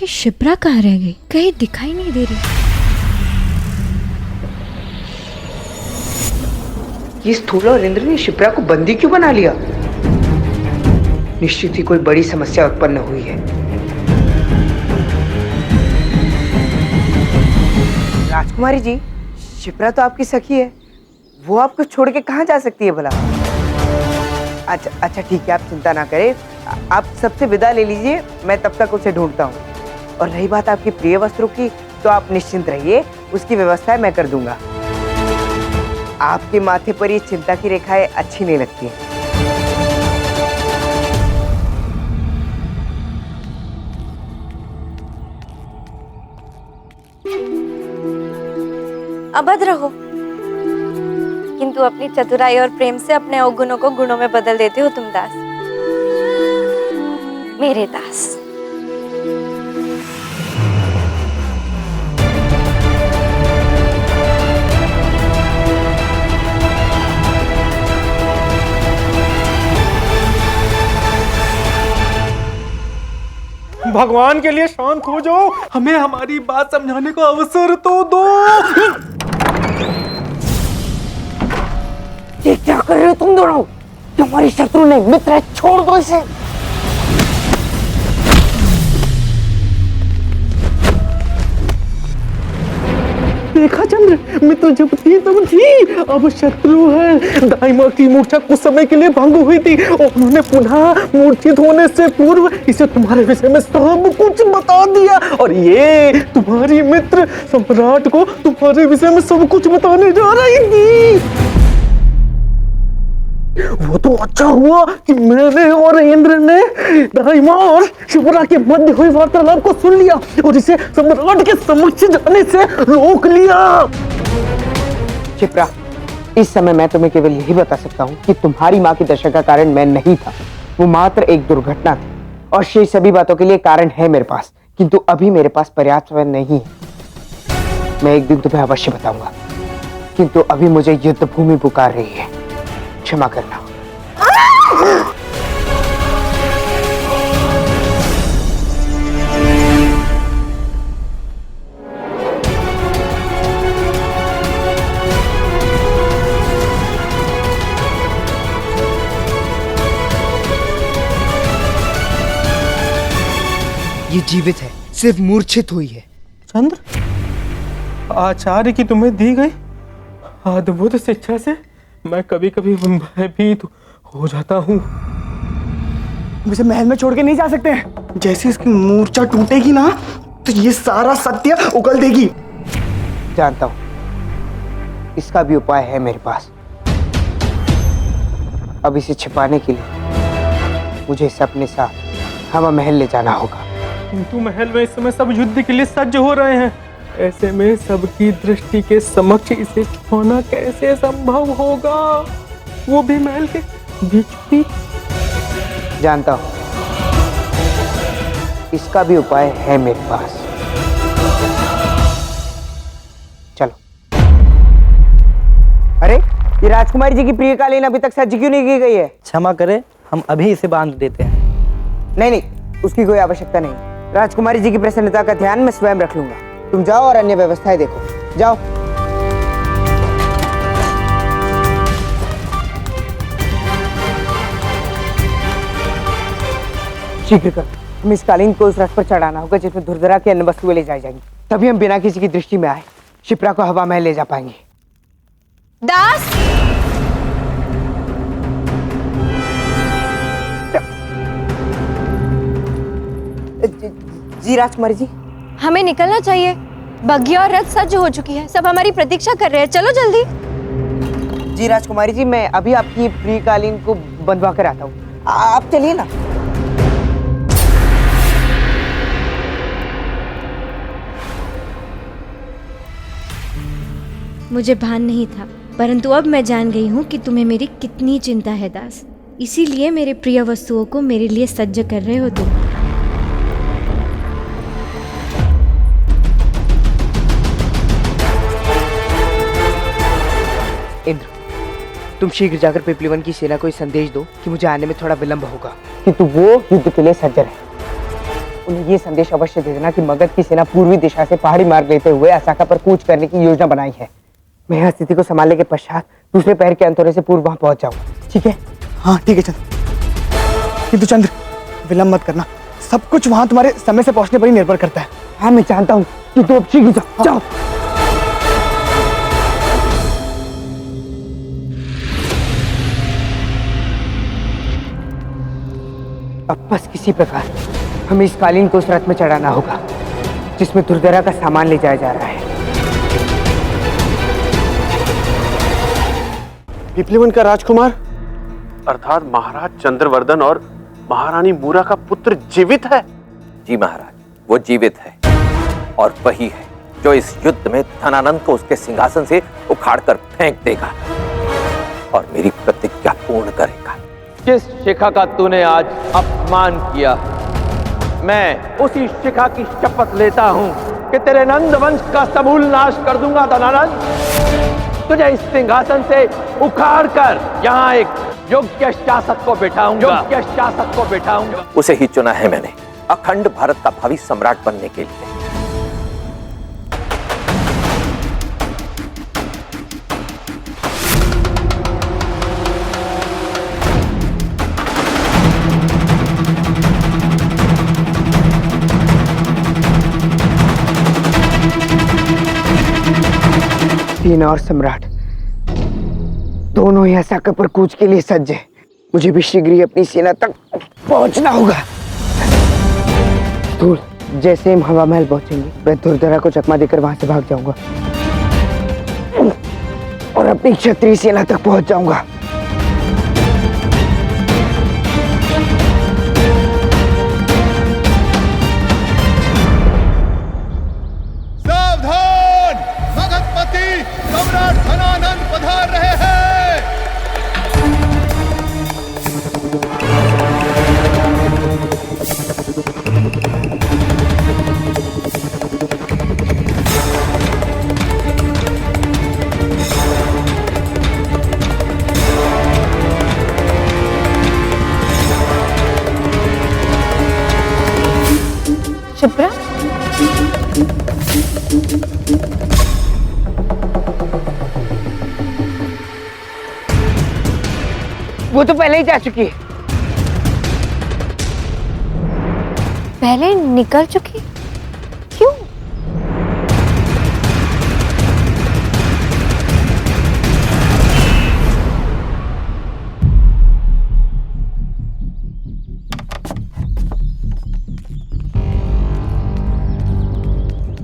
ये शिप्रा कहाँ रह गई? कहीं दिखाई नहीं दे रही। ये स्थूल और इंद्र ने शिप्रा को बंदी क्यों बना लिया? निश्चित ही कोई बड़ी समस्या उत्पन्न हुई है। राजकुमारी जी, शिप्रा तो आपकी सखी है, वो आपको छोड़ के कहाँ जा सकती है भला? अच्छा ठीक है, आप चिंता ना करें, आप सबसे विदा ले लीजिए, मैं तब तक उसे ढूंढता हूँ। और रही बात आपकी प्रिय वस्त्रों की, तो आप निश्चिंत रहिए, उसकी व्यवस्था मैं कर दूंगा। आपके माथे पर ये चिंता की रेखाएं अच्छी नहीं लगती हैं। अभद्र हो, किंतु अपनी चतुराई और प्रेम से अपने अवगुणों को गुणों में बदल देते हो तुम दास, मेरे दास। भगवान के लिए शांत हो जाओ, हमें हमारी बात समझाने का अवसर तो दो। ये क्या कर रहे हो तुम दोनों? तुम्हारी शत्रु नहीं मित्र है, छोड़ दो इसे। देखा चंद्र, मित्र जब थी तब थी, अब शत्रु है। दाइमा की मूर्छा कुछ समय के लिए भंग हुई थी और उन्होंने पुनः मूर्छित होने से पूर्व इसे तुम्हारे विषय में सब कुछ बता दिया। और ये तुम्हारी मित्र सम्राट को तुम्हारे विषय में सब कुछ बताने जा रही थी। वो तो अच्छा हुआ कि मैंने और इंद्र ने दाइमा और शिप्रा के मध्य हुई वार्तालाप को सुन लिया और इसे सम्राट के समक्ष जाने से रोक लिया। शिप्रा, इस समय मैं तुम्हें केवल यही बता सकता हूँ कि तुम्हारी माँ की दशा का कारण मैं नहीं था, वो मात्र एक दुर्घटना थी और शेष सभी बातों के लिए कारण है मेरे पास, किंतु अभी मेरे पास पर्याप्त समय नहीं है। मैं एक दिन तुम्हें अवश्य बताऊंगा, किंतु अभी मुझे युद्ध भूमि पुकार रही है, क्षमा करना। ये जीवित है, सिर्फ मूर्छित हुई है। चंद्र, आचार्य की तुम्हें दी गई अद्भुत शिक्षा से मैं कभी कभी भयभीत हो जाता हूँ। मुझे महल में छोड़ के नहीं जा सकते। जैसे इसकी मूर्छा टूटेगी ना, तो ये सारा सत्य उगल देगी। जानता हूं, इसका भी उपाय है मेरे पास। अब इसे छिपाने के लिए मुझे इसे अपने साथ हवा महल ले जाना होगा। किंतु महल में इस समय सब युद्ध के लिए सज्ज हो रहे हैं, ऐसे में सबकी दृष्टि के समक्ष इसे छुपाना कैसे संभव होगा, वो भी महल के बीच बीच। जानता हूं, इसका भी उपाय है मेरे पास। चलो। अरे, ये राजकुमारी जी की प्रियकालीन अभी तक सज्ज क्यों नहीं की गई है? क्षमा करें, हम अभी इसे बांध देते हैं। नहीं, उसकी कोई आवश्यकता नहीं। राजकुमारी जी की प्रसन्नता का ध्यान मैं स्वयं रख लूंगा। तुम जाओ और अन्य व्यवस्थाएं देखो, जाओ। शीघ्र करो, हमें इस कालीन को उस रथ पर चढ़ाना होगा जिसमें धुरधरा की अन्य वस्तुएं ले जाई जाएंगी, तभी हम बिना किसी की दृष्टि में आए शिप्रा को हवा महल ले जा पाएंगे। दास, जी राजकुमारी जी, हमें निकलना चाहिए। बग्घिया और रथ सज्ज हो चुकी है, सब हमारी प्रतीक्षा कर रहे हैं, चलो जल्दी। जी राजकुमारी जी, मैं अभी आपकी प्रियकालीन को बंधवा कर आता हूँ, आप चलिए ना। मुझे भान नहीं था, परंतु अब मैं जान गई हूँ कि तुम्हें मेरी कितनी चिंता है दास। इसीलिए मेरे प्रिय वस्तुओं को मेरे लिए सज्ज कर रहे हो तुम। इंद्र, तुम शीघ्र जाकर पिपलीवन की सेना को संदेश दो कि मुझे आने में थोड़ा विलंब होगा, किंतु वो युद्ध के लिए सज्जन है। उन्हें ये संदेश अवश्य दे देना कि मगध की सेना पूर्वी दिशा से पहाड़ी मार्ग लेते हुए असाका पर कूच करने की योजना बनाई है। मैं यहाँ स्थिति को संभालने के पश्चात दूसरे पैर के अंत होने से पूर्व वहां पहुंच जाऊंगा, ठीक है? हाँ ठीक है चंद्र, किंतु चंद्र विलंब मत करना, सब कुछ वहां तुम्हारे समय से पहुंचने पर ही निर्भर करता है। हाँ मैं जानता हूँ, किंतु अब शीघ्र जाओ, जाओ। अब बस किसी प्रकार हमें इस कालीन को उस रथ में चढ़ाना होगा जिसमें दुर्धरा का सामान ले जाया जा रहा है। पिपलीवन का राजकुमार अर्थात महाराज चंद्रवर्धन और महारानी मूरा का पुत्र जीवित है? जी महाराज, वो जीवित है और वही है जो इस युद्ध में धनानंद को उसके सिंहासन से उखाड़कर फेंक देगा और मेरी प्रतिज्ञा पूर्ण करेगा। जिस शिखा का तूने आज अपमान किया, मैं उसी शिखा की शपथ लेता हूं कि तेरे नंद वंश का समूल नाश कर दूंगा धनानंद। तुझे इस सिंहासन से उखाड़कर यहाँ एक योग्य शासक को बिठाऊंगा। उसे ही चुना है मैंने अखंड भारत का भावी सम्राट बनने के लिए। सेना और सम्राट दोनों ही असाका पर कूच के लिए सज्ज है। मुझे भी शीघ्र ही अपनी सेना तक पहुंचना होगा। धूल, जैसे हम हवा महल पहुंचेंगे मैं दुर्धरा को चकमा देकर वहां से भाग जाऊंगा और अपनी क्षत्रिय सेना तक पहुंच जाऊंगा। सावधान, मगधपति सम्राट धनानंद पधार रहे हैं। शिप्रा, वो तो पहले ही जा चुकी है। पहले निकल चुकी? क्यों?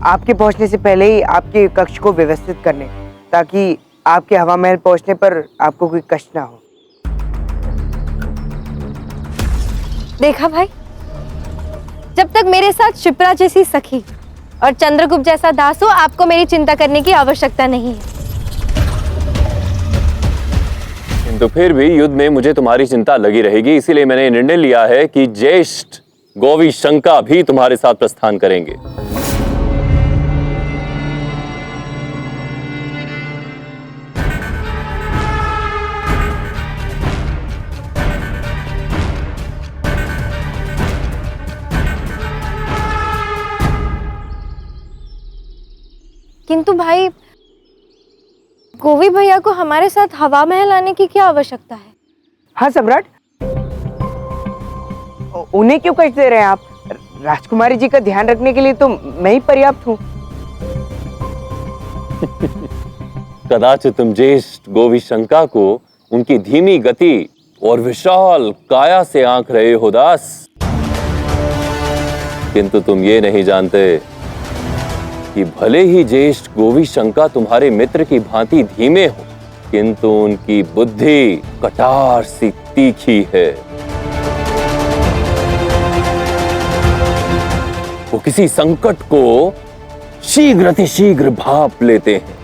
आपके पहुंचने से पहले ही आपके कक्ष को व्यवस्थित करने, ताकि आपके हवा महल पहुंचने पर आपको कोई कष्ट ना हो। देखा भाई, जब तक मेरे साथ शिप्रा जैसी सखी और चंद्रगुप्त जैसा दास हो, आपको मेरी चिंता करने की आवश्यकता नहीं है। किंतु फिर भी युद्ध में मुझे तुम्हारी चिंता लगी रहेगी, इसीलिए मैंने निर्णय लिया है कि ज्येष्ठ गोवी शंका भी तुम्हारे साथ प्रस्थान करेंगे। किंतु भाई, गोवी भैया को हमारे साथ हवा महल आने की क्या आवश्यकता है? हाँ सम्राट, उन्हें क्यों कष्ट दे रहे हैं आप? राजकुमारी जी का ध्यान रखने के लिए तो मैं ही पर्याप्त हूँ। कदाचित तुम ज्येष्ठ गोवी शंका को उनकी धीमी गति और विशाल काया से आंक रहे हो दास, किंतु तुम ये नहीं जानते कि भले ही ज्येष्ठ गोवी शंका तुम्हारे मित्र की भांति धीमे हो, किंतु उनकी बुद्धि कटार सी तीखी है। वो किसी संकट को शीघ्र भाप लेते हैं।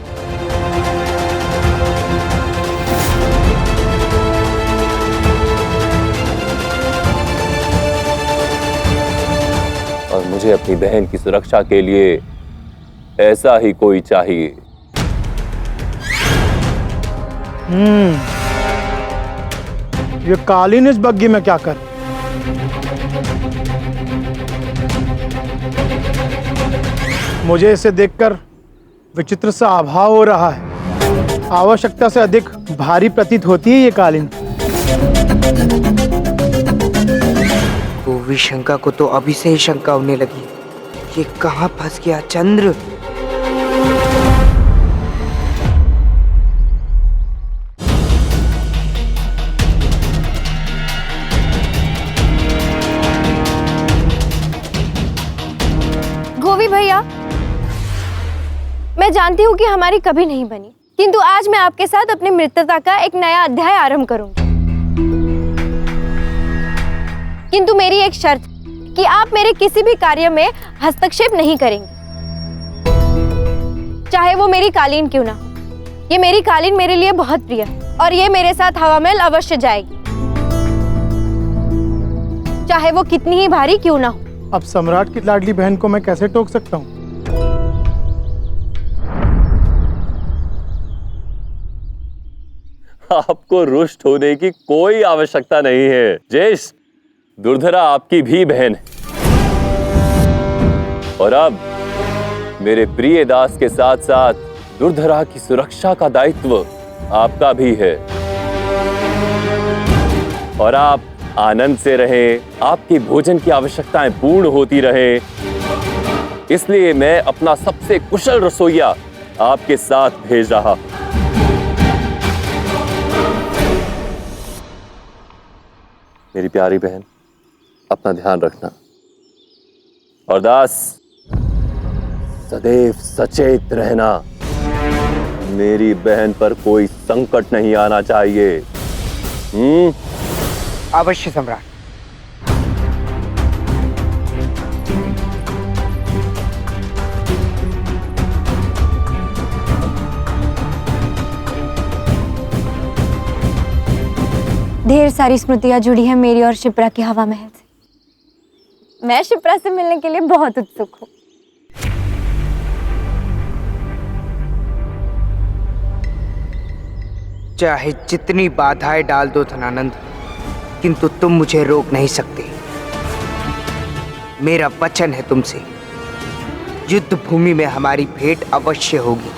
और मुझे अपनी बहन की सुरक्षा के लिए ऐसा ही कोई चाहिए। ये कालीन इस बग्गी में क्या कर? मुझे इसे देखकर विचित्र सा अभाव हो रहा है। आवश्यकता से अधिक भारी प्रतीत होती है ये कालीन। गोवी शंका को तो अभी से ही शंका होने लगी। ये कहाँ फंस गया चंद्र? गोवी भैया, मैं जानती हूँ कि हमारी कभी नहीं बनी, किंतु आज मैं आपके साथ अपनी मित्रता का एक नया अध्याय आरंभ करूंगी। किंतु मेरी एक शर्त कि आप मेरे किसी भी कार्य में हस्तक्षेप नहीं करेंगे, चाहे वो मेरी कालीन क्यों ना हो। ये मेरी कालीन मेरे लिए बहुत प्रिय है और ये मेरे साथ हवा महल अवश्य जाएगी, चाहे वो कितनी ही भारी क्यों ना हो। अब सम्राट की लाडली बहन को मैं कैसे टोक सकता हूँ? आपको रुष्ट होने की कोई आवश्यकता नहीं है ज्येष्ठ। दुर्धरा आपकी भी बहन है और अब मेरे प्रिय दास के साथ साथ दुर्धरा की सुरक्षा का दायित्व आपका भी है। और आप आनंद से रहें, आपकी भोजन की आवश्यकताएं पूर्ण होती रहे, इसलिए मैं अपना सबसे कुशल रसोइया आपके साथ भेज रहा हूं। मेरी प्यारी बहन, अपना ध्यान रखना और दास सदैव सचेत रहना। मेरी बहन पर कोई संकट नहीं आना चाहिए। अवश्य सम्राट। ढेर सारी स्मृतियां जुड़ी हैं मेरी और शिप्रा की हवा महल से। मैं शिप्रा से मिलने के लिए बहुत उत्सुक हूँ। चाहे जितनी बाधाएं डाल दो धनानंद, किंतु तुम मुझे रोक नहीं सकते। मेरा वचन है तुमसे, युद्ध भूमि में हमारी भेंट अवश्य होगी।